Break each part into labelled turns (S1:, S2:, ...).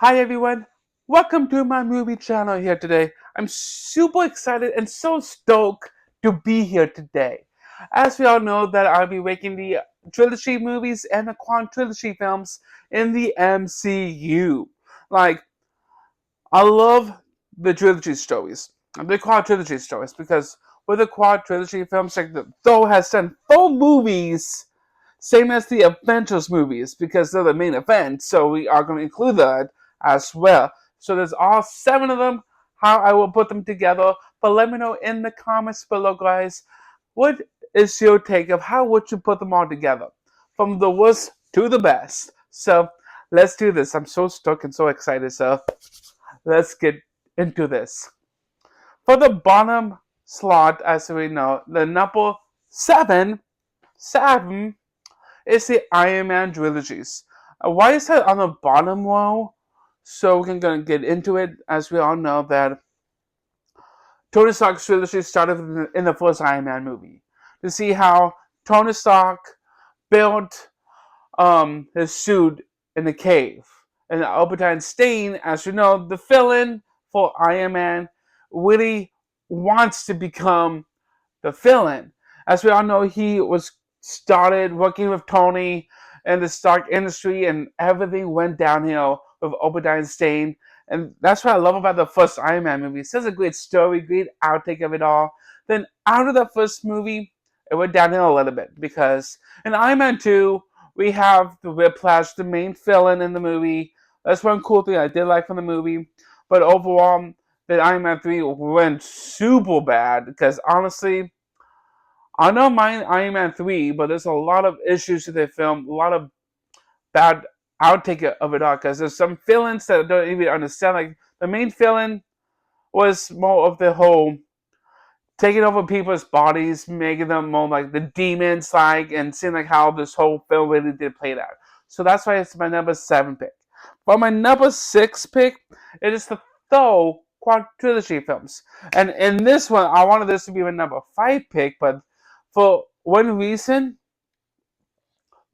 S1: Hi everyone, welcome to my movie channel here today. I'm super excited and so stoked to be here today. As we all know that I'll be making the trilogy movies and the Quadrilogy films in the MCU. Like, I love the trilogy stories. The Quadrilogy stories because with the Quadrilogy films, like Thor has done 4 movies same as the Avengers movies because they're the main event, so we are going to include that as well. So there's all 7 of them, how I will put them together. But let me know in the comments below, guys, what is your take of how would you put them all together? From the worst to the best. So let's do this. I'm so stoked and so excited, so let's get into this. For the bottom slot, as we know, the number 7 is the Iron Man trilogies. Why is that on the bottom row? So we're gonna get into it. As we all know that Tony Stark's trilogy started in the first Iron Man movie. To see how Tony Stark built his suit in the cave. And Albert Einstein, as you know, the villain for Iron Man, really wants to become the villain. As we all know, he was started working with Tony in the Stark industry, and everything went downhill with Albert Einstein. And that's what I love about the first Iron Man movie. It's such a great story, great outtake of it all. Then out of the first movie, it went downhill a little bit because in Iron Man 2, we have the Whiplash, the main villain in the movie. That's one cool thing I did like from the movie. But overall, the Iron Man 3 went super bad because honestly, I don't mind Iron Man 3, but there's a lot of issues with the film, a lot of bad outtake of it all because there's some villains that I don't even understand. Like, the main villain was more of the whole taking over people's bodies, making them more like the demons, like, and seeing like how this whole film really did play out. So that's why it's my number 7 pick. For my number 6 pick, it is the Thor quadrilogy films. And in this one, I wanted this to be my number 5 pick, but for one reason,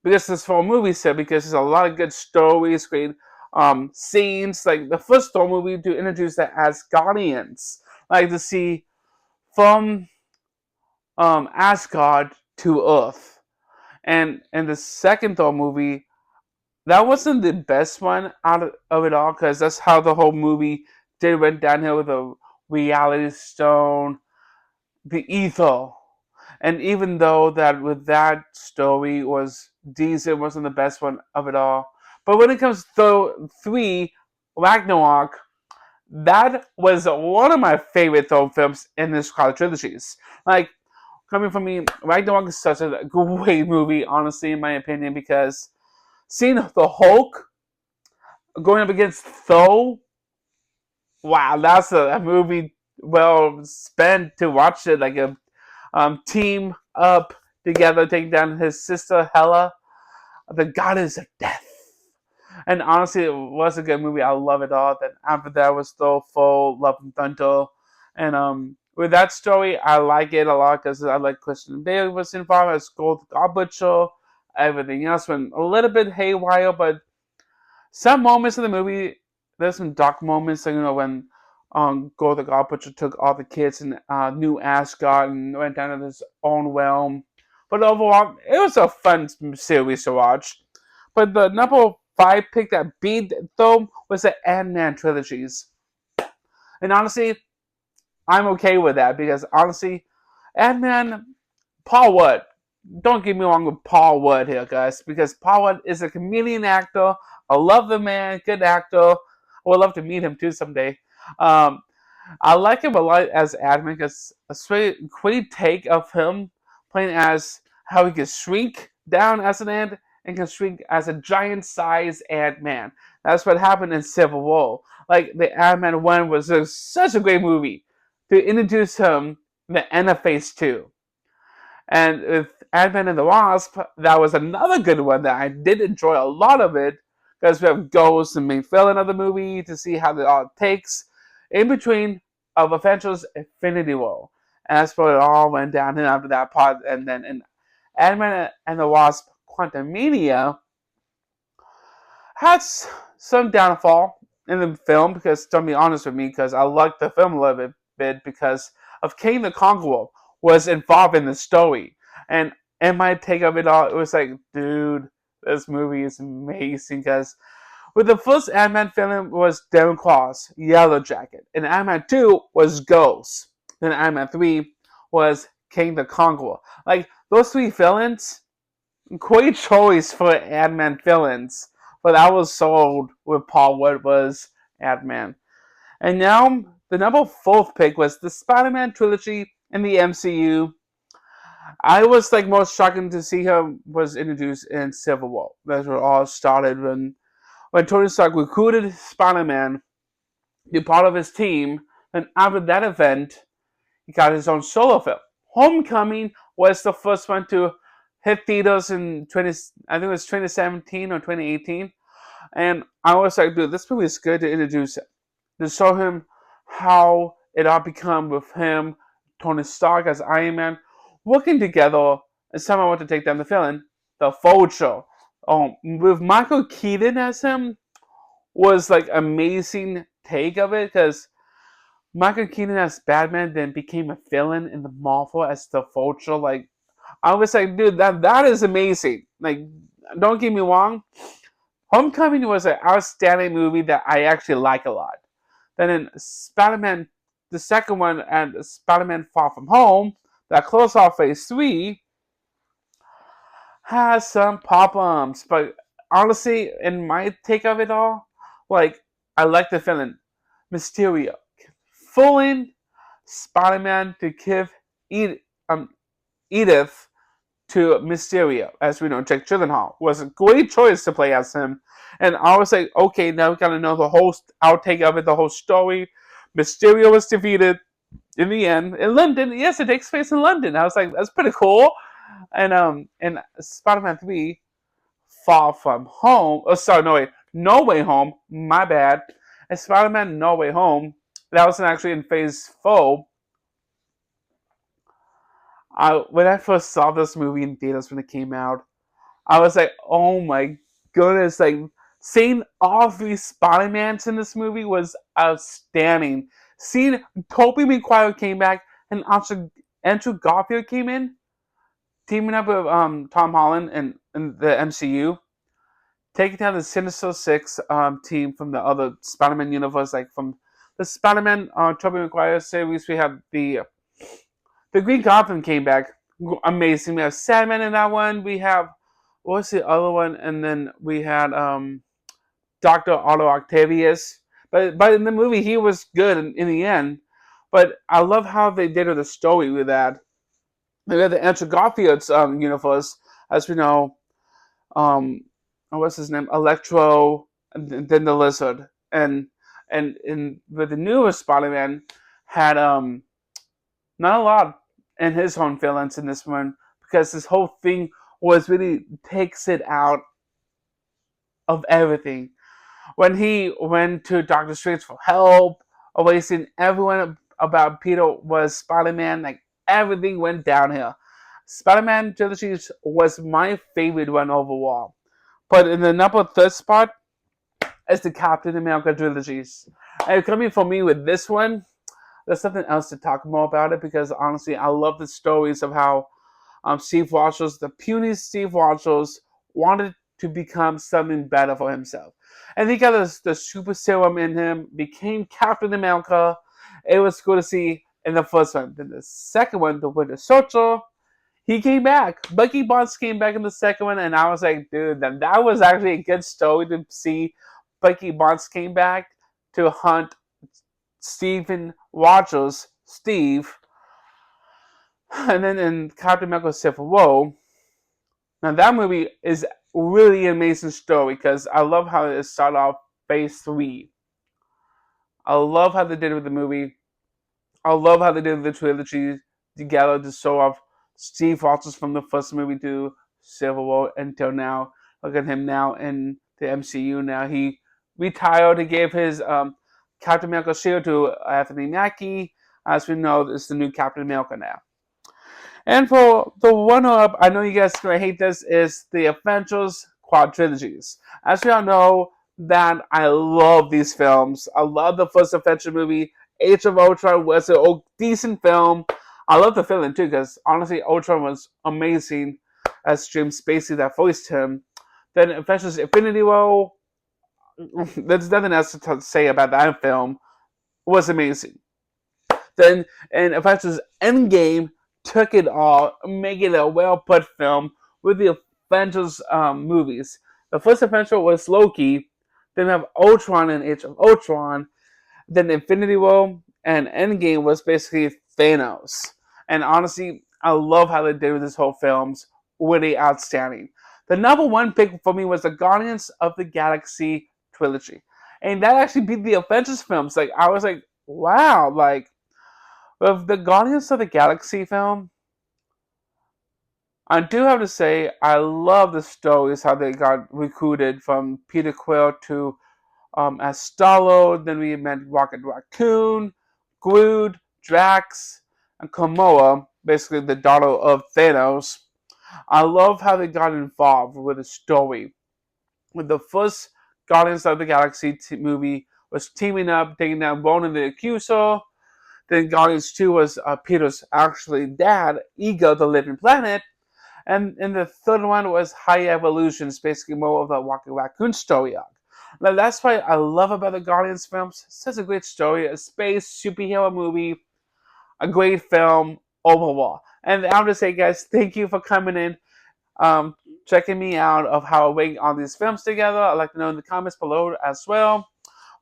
S1: because it's for a movie set, because there's a lot of good stories, great scenes. Like the first Thor movie to introduce the Asgardians, like to see from Asgard to Earth. And in the second Thor movie, that wasn't the best one out of it all because that's how the whole movie did went downhill with the reality stone, the ether. And even though that with that story was decent, wasn't the best one of it all. But when it comes to Thor 3, Ragnarok, that was one of my favorite Thor films in this trilogies. Like, coming from me, Ragnarok is such a great movie, honestly, in my opinion, because seeing the Hulk going up against Thor, wow, that's a movie well spent to watch it. Like a team up together, taking down his sister Hela, the goddess of death. And honestly, it was a good movie. I love it all. Then after that was Thor, Full, Love and Thunder, and with that story, I like it a lot because I like Christian Bale was involved as Gold God Butcher. Everything else went a little bit haywire, but some moments in the movie, there's some dark moments. Like, when Gold the God Butcher took all the kids and New Asgard and went down to his own realm. But overall, it was a fun series to watch. But the number 5 pick that beat though was the Ant-Man trilogies. And honestly, I'm okay with that because honestly, Ant-Man, Paul Rudd. Don't get me wrong with Paul Rudd here, guys, because Paul Rudd is a comedian actor. I love the man, good actor. I would love to meet him too someday. Um, I like him a lot as Ant-Man because a great take of him playing as how he can shrink down as an ant and can shrink as a giant size Ant-Man. That's what happened in Civil War. Like, the Ant-Man 1 was such a great movie to introduce him the end of Phase 2. And with Ant-Man and the Wasp, that was another good one that I did enjoy a lot of it because we have Ghost and main villain of the movie to see how it all takes in between of Avengers Infinity War. And that's where it all went down and after that part. And then in Ant-Man and the Wasp Quantumania had some downfall. in the film, because don't be honest with me, because I liked the film a little bit because of King the Conqueror was involved in the story, and my take of it all, it was like, dude, this movie is amazing because with the first Ant-Man film was Darren Cross, Yellow Jacket, and Ant-Man 2 was Ghost. Then Ant-Man 3 was King the Conqueror. Like, those three villains, great choice for Ant-Man villains, but I was sold with Paul Rudd was Ant-Man. And now, the number fourth pick was the Spider-Man trilogy in the MCU. I was like most shocking to see him was introduced in Civil War. That's where it all started when Tony Stark recruited Spider-Man to be part of his team, and after that event, he got his own solo film. Homecoming was the first one to hit theaters in I think it was 2017 or 2018, and I was like, dude, this movie is good to introduce him, to show him how it all become with him, Tony Stark as Iron Man, working together, and somehow want to take down the villain, the Vulture. With Michael Keaton as him was like amazing take of it because Michael Keaton as Batman then became a villain in the Marvel as the Vulture. Like I was like, dude, that is amazing. Like, don't get me wrong, Homecoming was an outstanding movie that I actually like a lot. Then in Spider-Man, the second one, and Spider-Man Far From Home, that closed off Phase 3, has some problems. But honestly, in my take of it all, like, I like the villain, Mysterio. Fooling Spider-Man to give Edith to Mysterio, as we know, Jake Gyllenhaal was a great choice to play as him. And I was like, okay, now we gotta know the whole outtake of it, the whole story. Mysterio was defeated in the end in London. Yes, it takes place in London. I was like, that's pretty cool. And Spider-Man 3, Far From Home. Oh, sorry, no wait, No Way Home. My bad. And Spider-Man No Way Home. That was actually in Phase 4. When I first saw this movie in theaters when it came out, I was like, oh my goodness, like seeing all three Spider-Mans in this movie was outstanding. Seeing Tobey Maguire came back and also Andrew Garfield came in, teaming up with Tom Holland and the MCU, taking down the Sinister Six team from the other Spider-Man universe, like from the Spider-Man Tobey Maguire series. We have the Green Goblin came back, amazing. We have Sandman in that one. We have what's the other one? And then we had Doctor Otto Octavius. But in the movie, he was good in the end. But I love how they did with the story with that. We have the Andrew Garfield's universe, as we know. Um, what's his name? Electro, and then the Lizard, and with the newest Spider-Man had not a lot in his own villains in this one because this whole thing was really takes it out of everything. When he went to Doctor Strange for help, erasing everyone about Peter was Spider-Man, like everything went downhill. Spider-Man trilogy was my favorite one overall. But in the number third spot is the Captain America trilogies. And coming for me with this one, there's something else to talk more about it because honestly, I love the stories of how Steve Rogers, the puny Steve Rogers, wanted to become something better for himself. And he got the super serum in him, became Captain America. It was cool to see in the first one. Then the second one, the Winter Soldier, he came back. Bucky Barnes came back in the second one, and I was like, dude, that was actually a good story to see. Bucky Barnes came back to hunt Stephen Rogers, Steve, and then in Captain America Civil War. Now that movie is really an amazing story because I love how it started off Phase 3. I love how they did it with the movie. I love how they did the trilogy together to show off Steve Rogers from the first movie to Civil War until now. Look at him now in the MCU. Now he retired. He gave his Captain America shield to Anthony Mackie. As we know, it's the new Captain America now. And for the runner-up, I know you guys are going to hate this, is the Avengers Quadrilogies. As we all know, that I love these films. I love the first Avengers movie. Age of Ultron was a decent film. I love the villain too because honestly, Ultron was amazing as James Spacey that voiced him. Then Avengers Infinity War. There's nothing else to say about that film. It was amazing. Then and Avengers Endgame took it all, making it a well put film with the Avengers movies. The first Avenger was Loki. Then we have Ultron and Age of Ultron. Then Infinity War and Endgame was basically Thanos. And honestly, I love how they did with this whole films. Really outstanding. The number one pick for me was the Guardians of the Galaxy trilogy. And that actually beat the Avengers films. Like I was like, wow, like with the Guardians of the Galaxy film, I do have to say I love the stories how they got recruited from Peter Quill to as Star-Lord. Then we met Rocket Raccoon, Groot, Drax, and Komoa, basically the daughter of Thanos. I love how they got involved with the story. With the first Guardians of the Galaxy movie was teaming up, taking down Ronan the Accuser. Then Guardians 2 was Peter's actually dad, Ego the Living Planet. And the third one was High Evolutions, basically more of a Rocket Raccoon story arc. Now that's why I love about the Guardians films. Such a great story, a space superhero movie, a great film overall. And I want to say, guys, thank you for coming in, um, checking me out of how I rank all these films together. I'd like to know in the comments below as well.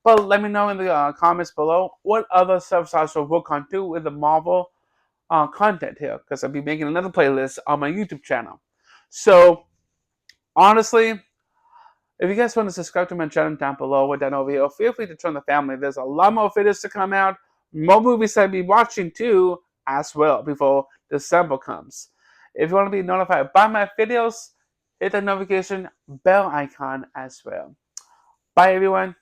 S1: But let me know in the comments below what other stuff I should work on too with the Marvel content here, because I'll be making another playlist on my YouTube channel. So honestly, if you guys want to subscribe to my channel down below or down over here, feel free to join the family. There's a lot more videos to come out, more movies I'll be watching too as well before December comes. If you want to be notified by my videos, hit the notification bell icon as well. Bye everyone.